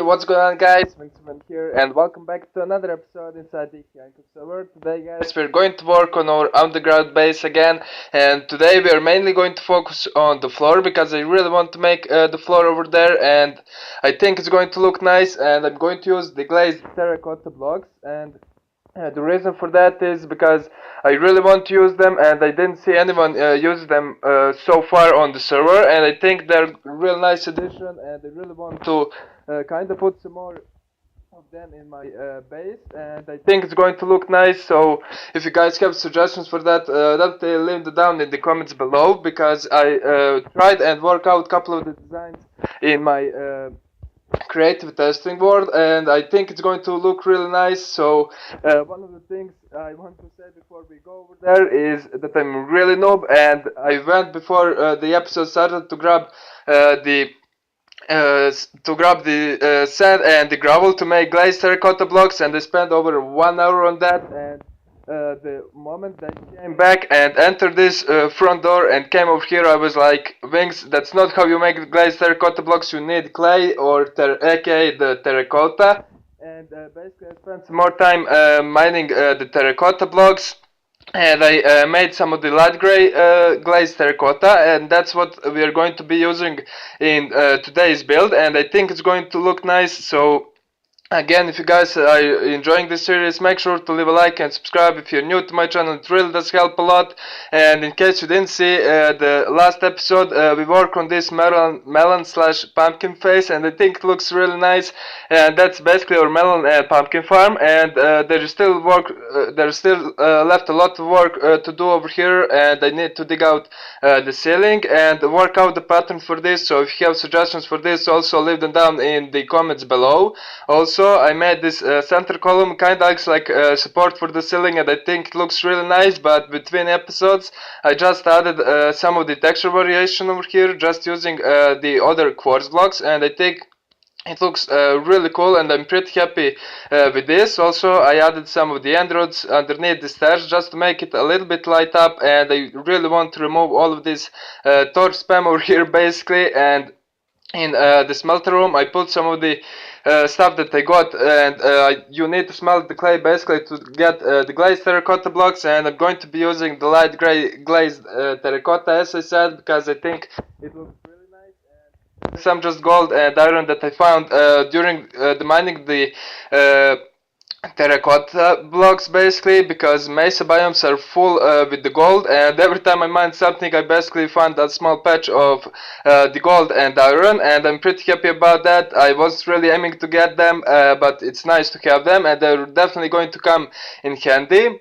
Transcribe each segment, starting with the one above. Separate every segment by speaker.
Speaker 1: what's going on, guys? Vincent here, and welcome back to another episode inside the Handcraft server. Today, guys, we're going to work on our underground base again, and today we are mainly going to focus on the floor because I really want to make the floor over there, and I think it's going to look nice. And I'm going to use the glazed terracotta blocks, and the reason for that is because I really want to use them, and I didn't see anyone use them so far on the server, and I think they're a real nice addition, and I really want to kind of put some more of them in my base, and I think it's going to look nice. So if you guys have suggestions for that, definitely leave them down in the comments below, because I tried and worked out a couple of the designs in my creative testing board, and I think it's going to look really nice. So one of the things I want to say before we go over there is that I'm really noob, and I went before the episode started to grab the sand and the gravel to make glazed terracotta blocks, and I spent over 1 hour on that. And the moment I came back and entered this front door and came over here, I was like, Wings, that's not how you make glazed terracotta blocks. You need clay, or aka the terracotta. And basically I spent some more time mining the terracotta blocks, and I made some of the light gray glazed terracotta, and that's what we are going to be using in today's build, and I think it's going to look nice. So again, if you guys are enjoying this series, make sure to leave a like and subscribe if you're new to my channel. It really does help a lot. And in case you didn't see the last episode, we work on this melon slash pumpkin face, and I think it looks really nice. And that's basically our melon and pumpkin farm. And there's still left a lot of work to do over here, and I need to dig out the ceiling and work out the pattern for this. So if you have suggestions for this, also leave them down in the comments below. Also, I made this center column, kind of looks like support for the ceiling, and I think it looks really nice. But between episodes, I just added some of the texture variation over here, just using the other quartz blocks, and I think it looks really cool, and I'm pretty happy with this. Also, I added some of the end rods underneath the stairs just to make it a little bit light up, and I really want to remove all of this torch spam over here basically. And in the smelter room, I put some of the stuff that I got, and you need to smelt the clay basically to get the glazed terracotta blocks, and I'm going to be using the light gray glazed terracotta, as I said, because I think it looks really nice. And some just gold and iron that I found during the mining the terracotta blocks basically, because mesa biomes are full with the gold, and every time I mine something I basically find a small patch of the gold and iron, and I'm pretty happy about that. I wasn't really aiming to get them, but it's nice to have them, and they're definitely going to come in handy.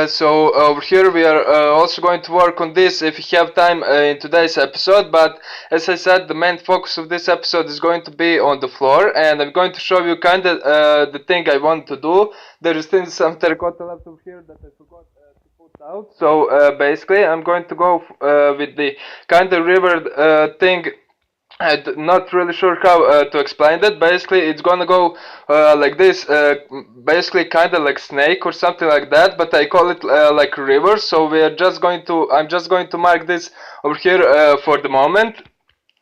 Speaker 1: So over here we are also going to work on this if you have time in today's episode, but as I said, the main focus of this episode is going to be on the floor, and I'm going to show you kind of the thing I want to do. There is still some terracotta left over here that I forgot to put out, so basically I'm going to go with the kind of river thing. I'm not really sure how to explain that. Basically, it's gonna go like this, basically kind of like snake or something like that, but I call it like a river. So I'm just going to mark this over here for the moment,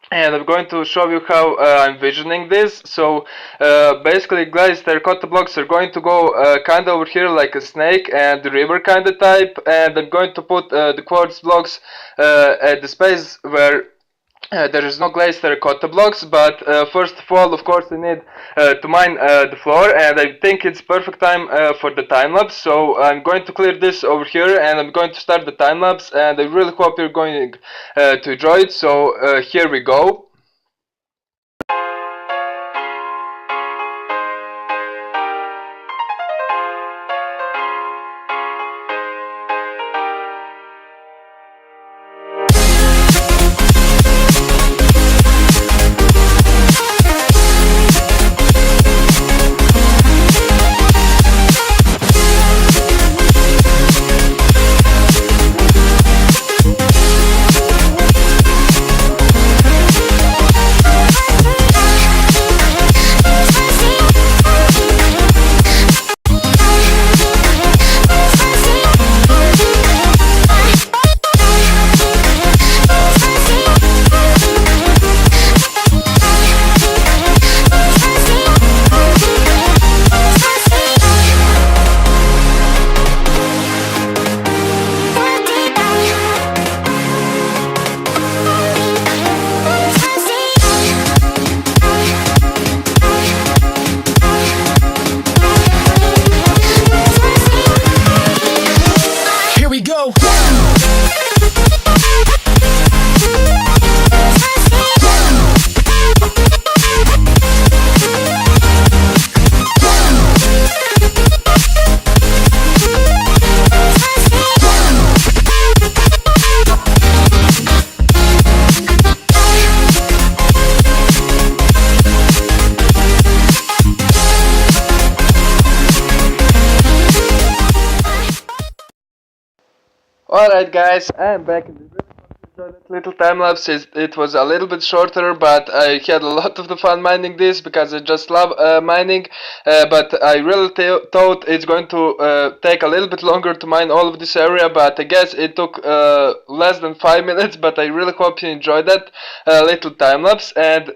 Speaker 1: and I'm going to show you how I'm visioning this. So basically, glazed terracotta blocks are going to go kind of over here like a snake and the river kind of type, and I'm going to put the quartz blocks at the space where there is no glazed terracotta blocks. But first of all, of course, I need to mine the floor, and I think it's perfect time for the time lapse. So I'm going to clear this over here, and I'm going to start the time lapse, and I really hope you're going to enjoy it. So here we go. Alright guys, I'm back in the video. Enjoy that little time lapse. It was a little bit shorter, but I had a lot of the fun mining this because I just love mining. But I really thought it's going to take a little bit longer to mine all of this area, but I guess it took less than 5 minutes. But I really hope you enjoyed that little time lapse. And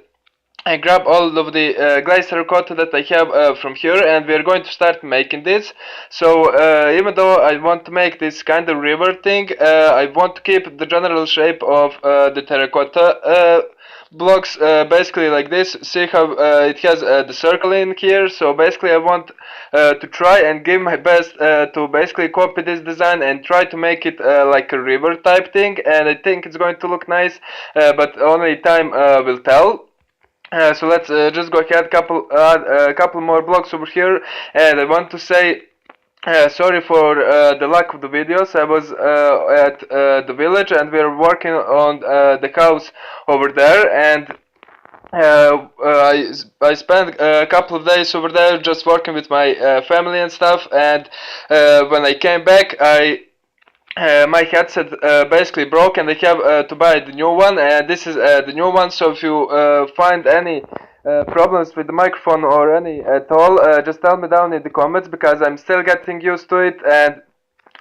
Speaker 1: I grab all of the glazed terracotta that I have from here, and we are going to start making this. So even though I want to make this kind of river thing, I want to keep the general shape of the terracotta blocks basically like this. See how it has the circle in here. So basically I want to try and give my best to basically copy this design and try to make it like a river type thing, and I think it's going to look nice, but only time will tell. So let's just go ahead, add a couple more blocks over here, and I want to say sorry for the lack of the videos. I was at the village and we are working on the house over there, and I spent a couple of days over there just working with my family and stuff, and when I came back my headset basically broke and I have to buy the new one, and this is the new one. So if you find any problems with the microphone or any at all, just tell me down in the comments because I'm still getting used to it, and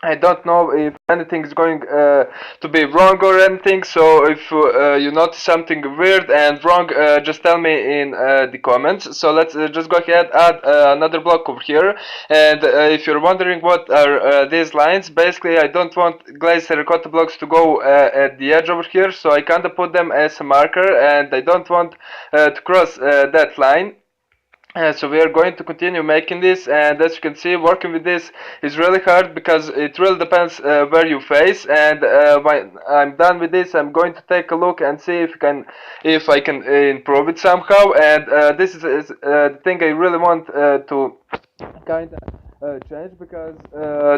Speaker 1: I don't know if anything is going to be wrong or anything. So if you notice something weird and wrong, just tell me in the comments. So let's just go ahead, add another block over here. And if you're wondering what are these lines, basically I don't want glazed terracotta blocks to go at the edge over here, so I kind of put them as a marker, and I don't want to cross that line. So we are going to continue making this, and as you can see, working with this is really hard because it really depends where you face. And when I'm done with this, I'm going to take a look and see if I can improve it somehow. And this is the thing I really want to kind of change, because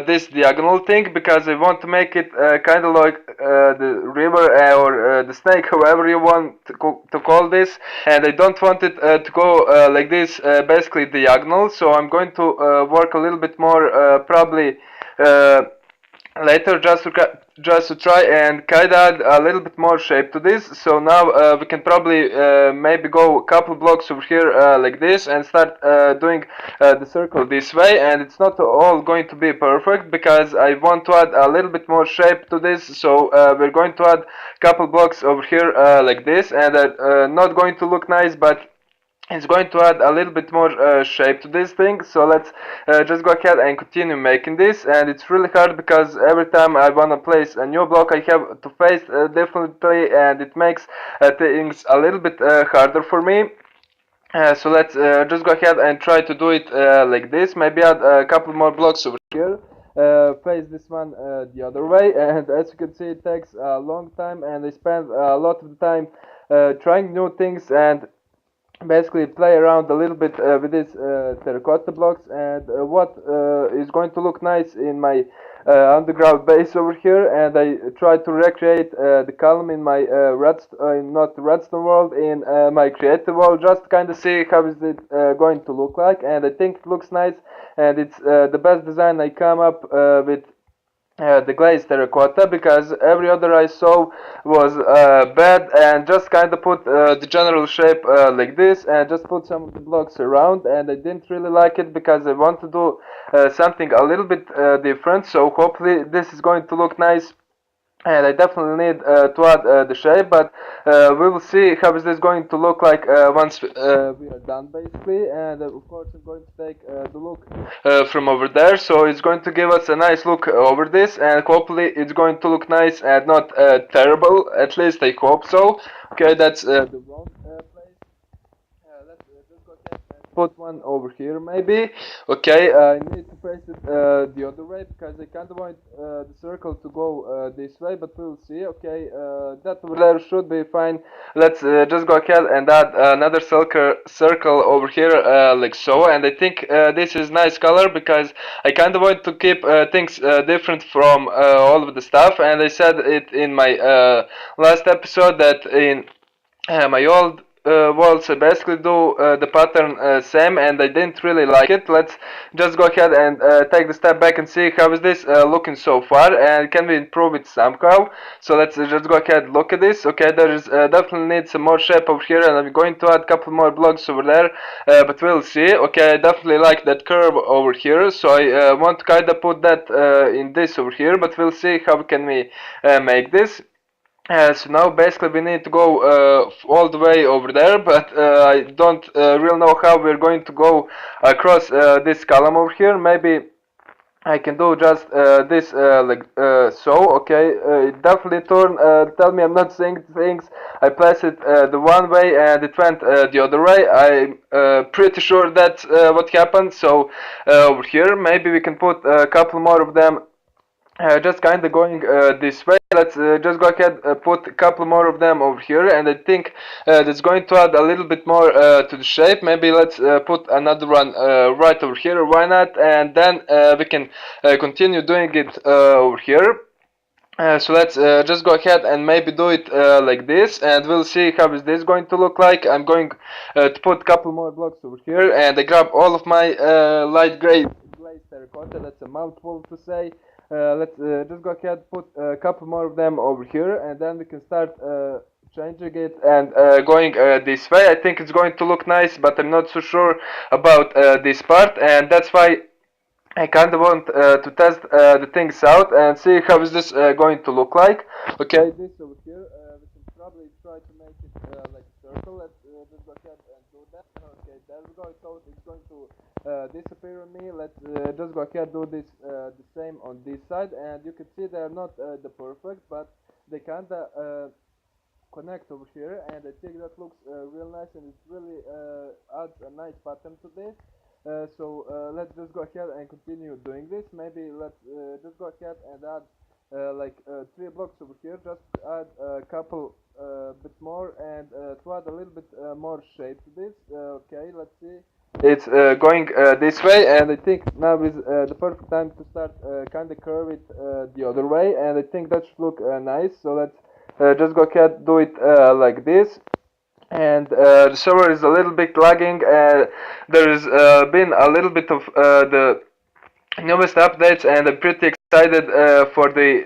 Speaker 1: this diagonal thing, because I want to make it kind of like the river or the snake, however you want to call this, and I don't want it to go like this, basically diagonal. So I'm going to work a little bit more, probably later, just to try and kind of add a little bit more shape to this. So now we can probably maybe go a couple blocks over here like this and start doing the circle this way. And it's not all going to be perfect because I want to add a little bit more shape to this. So we're going to add a couple blocks over here like this, and not going to look nice, but it's going to add a little bit more shape to this thing. So let's just go ahead and continue making this. And it's really hard because every time I want to place a new block, I have to face differently, and it makes things a little bit harder for me. So let's just go ahead and try to do it like this. Maybe add a couple more blocks over here. Face this one the other way, and as you can see, it takes a long time, and I spend a lot of the time trying new things and basically play around a little bit with these terracotta blocks. And what is going to look nice in my underground base over here, and I try to recreate the column in my not redstone world, in my creative world, just to kind of see how is it going to look like. And I think it looks nice, and it's the best design I come up with the glazed terracotta, because every other I saw was bad, and just kind of put the general shape like this and just put some of the blocks around, and I didn't really like it because I want to do something a little bit different. So hopefully this is going to look nice, and I definitely need to add the shape, but we will see how is this going to look like once we are done, basically. And of course I'm going to take the look from over there, so it's going to give us a nice look over this, and hopefully it's going to look nice and not terrible. At least I hope so. Okay, that's the wrong place. Let's just go ahead and put one over here maybe. Okay, I need to face it the other way because I kind of want the circle to go this way, but we'll see. Okay, that over there should be fine. Let's just go ahead and add another circle over here like so. And I think this is nice color because I kind of want to keep things different from all of the stuff. And I said it in my last episode that in my old walls basically do the pattern same, and I didn't really like it. Let's just go ahead and take the step back and see how is this looking so far, and can we improve it somehow. So let's just go ahead and look at this. Okay, there is definitely need some more shape over here, and I'm going to add a couple more blocks over there, but we'll see. Okay, I definitely like that curve over here, so I want to kind of put that in this over here, but we'll see how can we make this. So now basically we need to go all the way over there, but I don't really know how we're going to go across this column over here. Maybe I can do just this like so. Okay, it definitely turn. Tell me I'm not saying things. I place it the one way and it went the other way. I'm pretty sure that's what happened. So over here maybe we can put a couple more of them just kind of going this way. Let's just go ahead put a couple more of them over here, and I think that's going to add a little bit more to the shape. Maybe let's put another one right over here, why not, and then we can continue doing it over here. So let's just go ahead and maybe do it like this, and we'll see how is this going to look like. I'm going to put a couple more blocks over here, and I grab all of my light gray glazed terracotta. That's a mouthful to say. Let's just go ahead and put a couple more of them over here, and then we can start changing it and going this way. I think it's going to look nice, but I'm not so sure about this part, and that's why I kind of want to test the things out and see how is this going to look like. Okay, this over here, we can probably try to make it like a circle. Let's just go ahead and do that. Okay, there we go. So it's going to disappear on me. Let's just go ahead and do this the same on this side. And you can see they're not the perfect, but they kind of connect over here, and I think that looks real nice, and it really adds a nice pattern to this. So let's just go ahead and continue doing this. Maybe let's just go ahead and add like 3 blocks over here, just add a couple bit more, and to add a little bit more shape to this. Okay, let's see. It's going this way, and I think now is the perfect time to start kind of curve it the other way, and I think that should look nice. So let's just go ahead, do it like this. And the server is a little bit lagging. There's been a little bit of the newest updates, and I'm pretty excited for the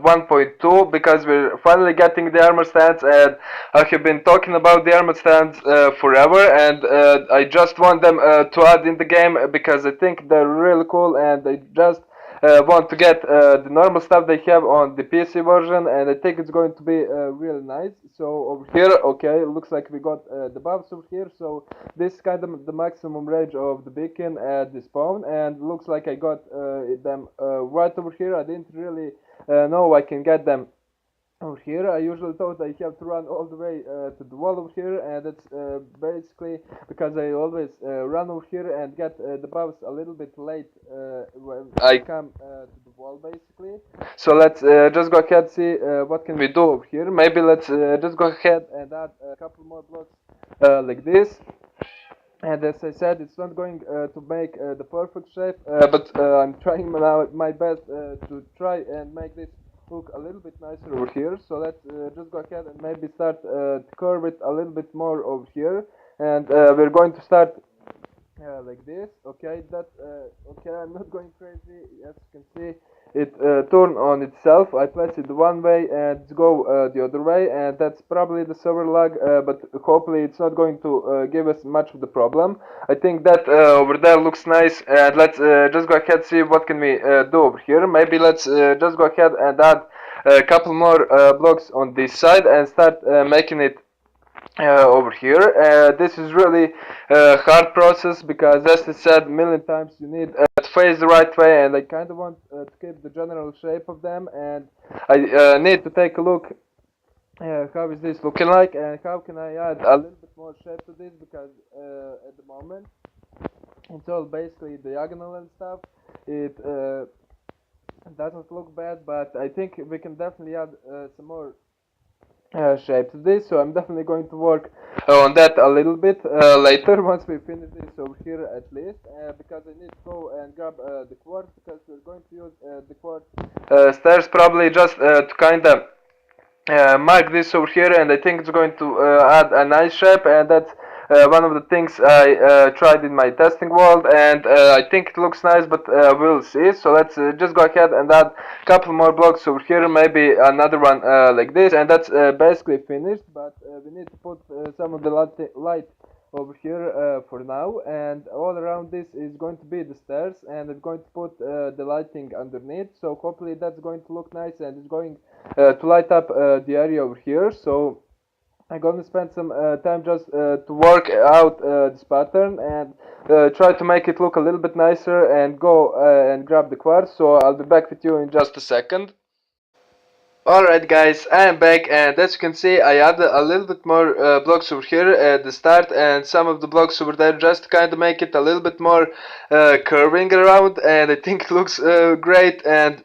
Speaker 1: 1.2, because we're finally getting the armor stands, and I have been talking about the armor stands forever, and I just want them to add in the game because I think they're really cool, and I just want to get the normal stuff they have on the PC version, and I think it's going to be really nice. So over here, okay, it looks like we got the buffs over here, so this is kind of the maximum range of the beacon at the spawn, and looks like I got them right over here. I didn't really know I can get them over here. I usually thought I have to run all the way to the wall over here, and that's basically because I always run over here and get the buffs a little bit late when I come to the wall basically. So let's just go ahead and see what can we do over here. Maybe let's just go ahead and add a couple more blocks like this. And as I said, it's not going to make the perfect shape, but I'm trying now my best to try and make this look a little bit nicer over here. So let's just go ahead and maybe start to curve it a little bit more over here, and we're going to start like this. Okay, that's okay. I'm not going crazy. As you can see, it turned on itself. I place it one way and go the other way, and that's probably the server lag, but hopefully it's not going to give us much of the problem. I think that over there looks nice, and let's just go ahead and see what can we do over here. Maybe let's just go ahead and add a couple more blocks on this side and start making it over here. This is really a hard process because, as I said a million times, you need to face the right way, and I kind of want to keep the general shape of them, and I need to take a look how is this looking like, and how can I add a little bit more shape to this, because at the moment it's all basically diagonal and stuff. It doesn't look bad, but I think we can definitely add some more shape to this, so I'm definitely going to work on that a little bit later once we finish this over here at least, because I need to go and grab the quartz, because we're going to use the quartz stairs probably just to kind of mark this over here, and I think it's going to add a nice shape, and that's one of the things I tried in my testing world, and I think it looks nice, but we'll see. So let's just go ahead and add a couple more blocks over here, maybe another one like this, and that's basically finished, but we need to put some of the light over here for now, and all around this is going to be the stairs, and I'm going to put the lighting underneath, so hopefully that's going to look nice, and it's going to light up the area over here. So I'm gonna spend some time just to work out this pattern and try to make it look a little bit nicer, and go and grab the quartz. So I'll be back with you in just a second. Alright guys, I am back, and as you can see I added a little bit more blocks over here at the start, and some of the blocks over there, just to kind of make it a little bit more curving around, and I think it looks great. And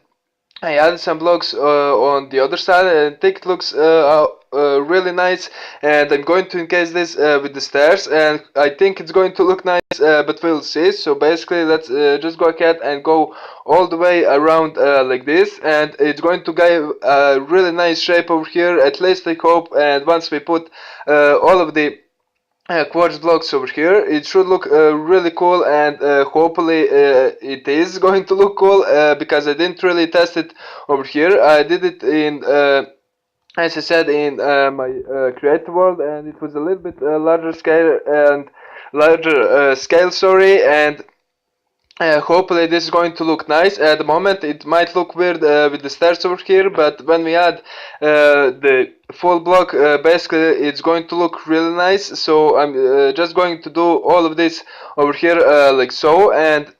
Speaker 1: I added some blocks on the other side, and I think it looks really nice, and I'm going to encase this with the stairs, and I think it's going to look nice, but we'll see. So basically let's just go ahead and go all the way around like this, and it's going to give a really nice shape over here, at least I hope. And once we put all of the quartz blocks over here, it should look really cool, and hopefully it is going to look cool, because I didn't really test it over here. I did it in as I said, in my creative world, and it was a little bit larger scale, sorry. And hopefully this is going to look nice. At the moment it might look weird with the stairs over here, but when we add the full block, basically it's going to look really nice. So I'm just going to do all of this over here like so, and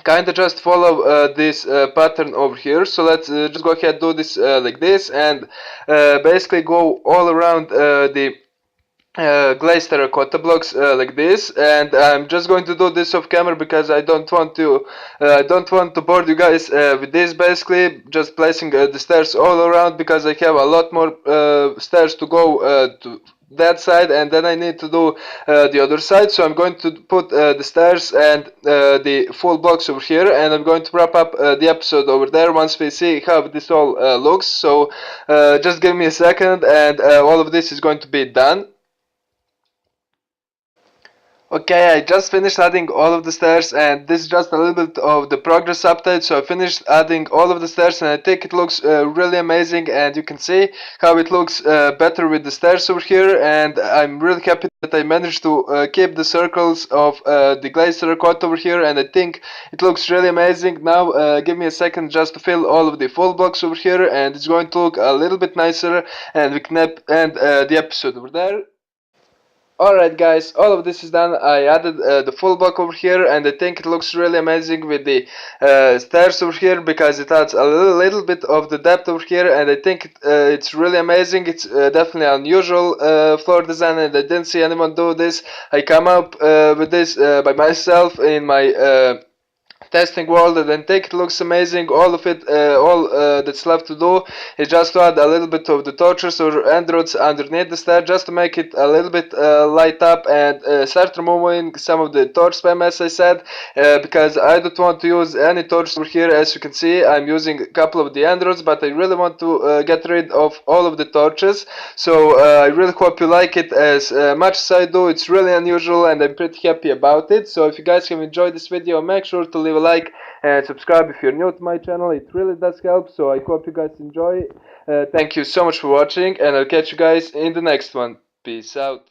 Speaker 1: kind of just follow this pattern over here. So let's just go ahead, do this like this, and basically go all around the glazed terracotta blocks like this. And I'm just going to do this off camera because I don't want to bore you guys with this. Basically just placing the stairs all around, because I have a lot more stairs to go to that side, and then I need to do the other side. So I'm going to put the stairs and the full blocks over here, and I'm going to wrap up the episode over there once we see how this all looks. So just give me a second, and all of this is going to be done. Okay, I just finished adding all of the stairs, and this is just a little bit of the progress update. So I finished adding all of the stairs, and I think it looks really amazing, and you can see how it looks better with the stairs over here. And I'm really happy that I managed to keep the circles of the glazed terracotta over here, and I think it looks really amazing. Now give me a second just to fill all of the full blocks over here, and it's going to look a little bit nicer, and we can end the episode over there. Alright guys, all of this is done. I added the full block over here, and I think it looks really amazing with the stairs over here, because it adds a little bit of the depth over here, and I think it's really amazing. It's definitely unusual floor design, and I didn't see anyone do this. I come up with this by myself in my testing world, and I think it looks amazing. All of it, all that's left to do is just to add a little bit of the torches or androids underneath the stair, just to make it a little bit light up, and start removing some of the torch spam, as I said, because I don't want to use any torches over here. As you can see, I'm using a couple of the androids, but I really want to get rid of all of the torches. So I really hope you like it as much as I do. It's really unusual, and I'm pretty happy about it. So if you guys have enjoyed this video, make sure to leave a like and subscribe if you're new to my channel. It really does help, so I hope you guys enjoy. Thank you so much for watching, and I'll catch you guys in the next one. Peace out.